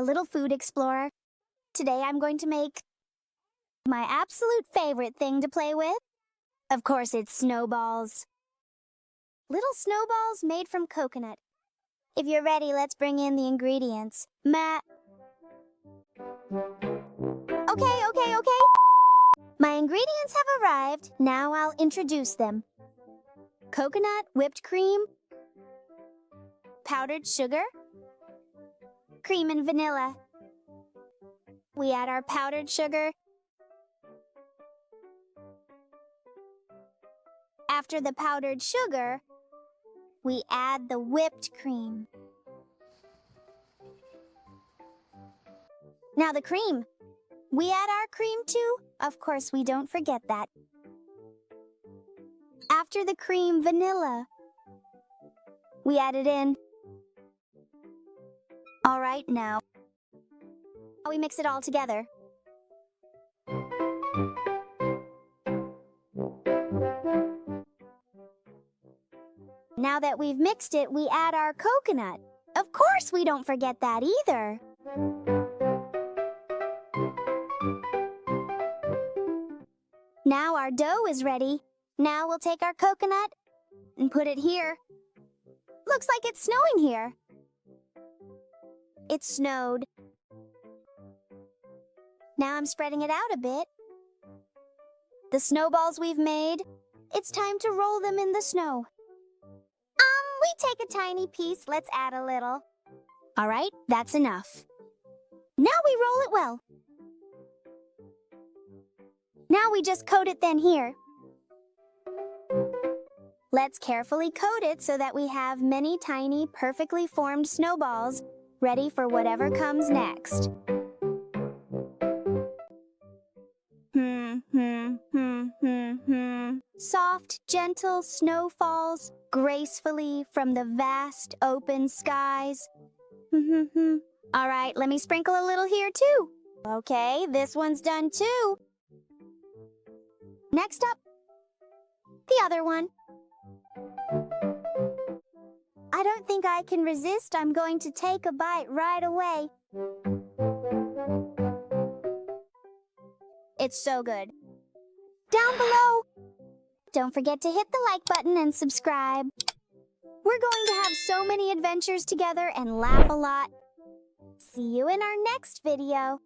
little food explorer. Today I'm going to make my absolute favorite thing to play with. Of course, it's snowballs. Little snowballs made from coconut. If you're ready, let's bring in the ingredients. Okay. My ingredients have arrived. Now I'll introduce them. Coconut whipped cream, powdered sugar, cream and vanilla. We add our powdered sugar. After the powdered sugar, we add the whipped cream. Now the cream. We add our cream too. Of course, we don't forget that. After the cream, vanilla. We add it in. All right, now we mix it all together. Now that we've mixed it, we add our coconut. Of course, we don't forget that either. Now our dough is ready. Now we'll take our coconut and put it here. Looks like it's snowing here. It snowed. Now I'm spreading it out a bit. The snowballs we've made, it's time to roll them in the snow. We take a tiny piece, let's add a little. All right, that's enough. Now we roll it well. Now we just coat it then here. Let's carefully coat it so that we have many tiny, perfectly formed snowballs ready for whatever comes next. Soft, gentle snow falls gracefully from the vast open skies. All right, let me sprinkle a little here too. Okay, this one's done too. Next up, the other one. I don't think I can resist. I'm going to take a bite right away. It's so good. Down below, don't forget to hit the like button and subscribe. We're going to have so many adventures together and laugh a lot. See you in our next video.